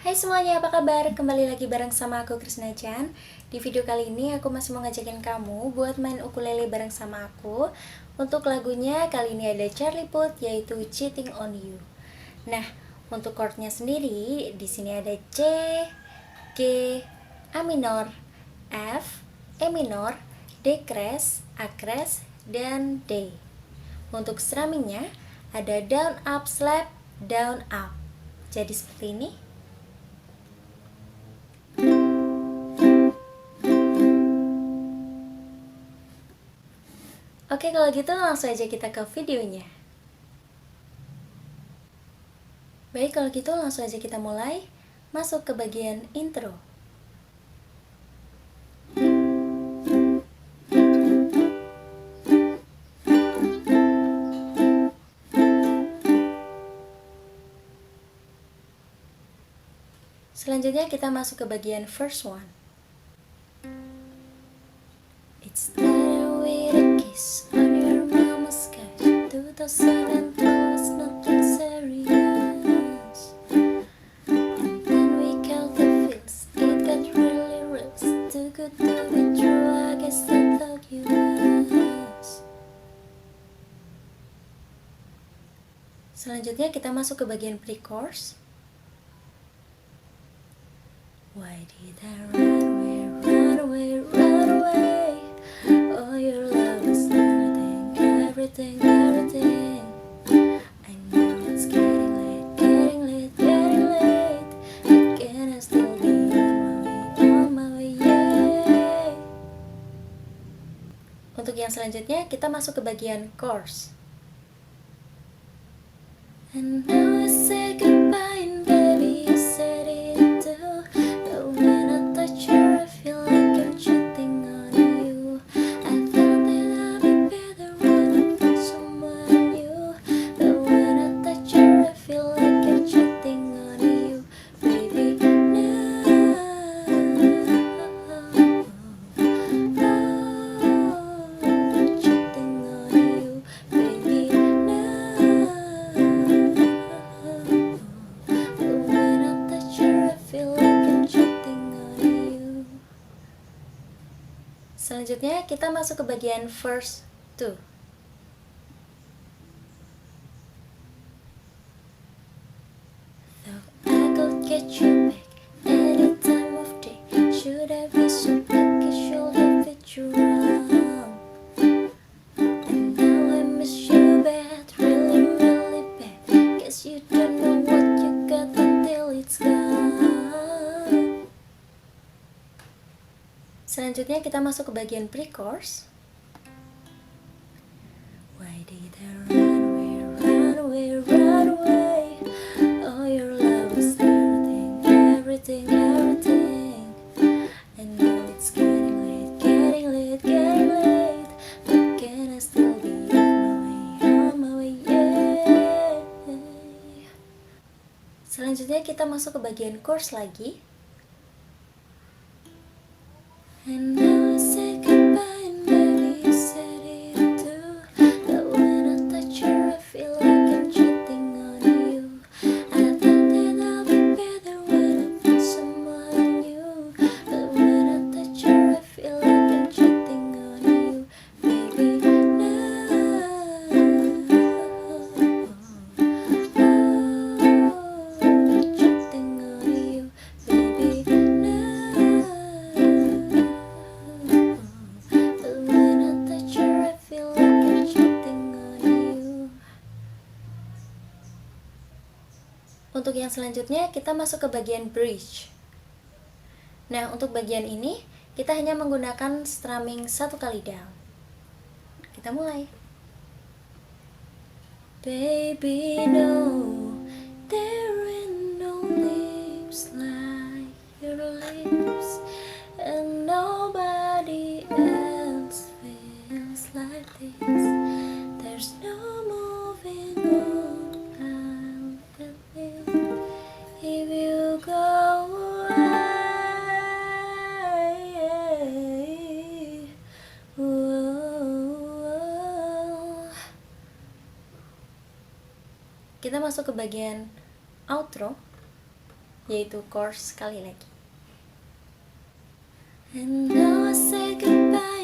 Hai semuanya, apa kabar? Kembali lagi bareng sama aku Krisna Chan. Di video kali ini aku masih mau ngajakin kamu buat main ukulele bareng sama aku. Untuk lagunya kali ini ada Charlie Puth, yaitu Cheating on You. Nah, untuk chordnya sendiri di sini ada C, G, A minor, F, E minor, D crash, A crash, dan D. Untuk strummingnya ada down up slap, down up. Jadi seperti ini. Oke, kalau gitu langsung aja kita ke videonya. Baik, kalau gitu langsung aja kita mulai. Masuk ke bagian intro. Selanjutnya kita masuk ke bagian first one. It's there with a kiss on your mama's couch. 2012 was nothing serious. And then we count the feels. It got really real. Too good to be true. I guess I thought you was. Selanjutnya kita masuk ke bagian pre-chorus. Why did I run away, run away, run away? Oh, your love is everything, everything, everything. I know it's getting late, getting late, getting late. But can I still be on my way, yeah. Untuk yang selanjutnya kita masuk ke bagian chorus. And now I say goodbye and baby you said it too. But when I touch her I feel like I'm cheating on you. I thought that I'd be better when I found someone new. But when I touch her I feel like I'm cheating on you. Baby, no. Cheating on you. Baby, no. Selanjutnya kita masuk ke bagian verse 2. Though I could get you back any time of day, should I be so lucky, should I fit you wrong? And now I miss you bad, really, really bad. Guess you don't know what you got until it's gone. Selanjutnya kita masuk ke bagian pre-chorus. Why did I run away, run away, run away? Oh, your love is everything, everything, everything. I know it's getting late, getting late, getting late. But can I still be on my way, yeah. Selanjutnya kita masuk ke bagian chorus lagi. And now I say goodbye and baby you said it too. But when I touch her I feel like I'm cheating on you. I thought that I'll be better when I find someone new. But when I touch her I feel like I'm cheating on you. Baby, no. Cheating on you. Baby, no. Untuk yang selanjutnya kita masuk ke bagian bridge. Nah, untuk bagian ini kita hanya menggunakan strumming 1 kali down. Kita mulai. Baby, no, there ain't no lips like your lips, and nobody else feels like this. There's no moving on, I'll believe if you go away. Whoa. Kita masuk ke bagian outro. yaitu chord sekali lagi. And now I say goodbye.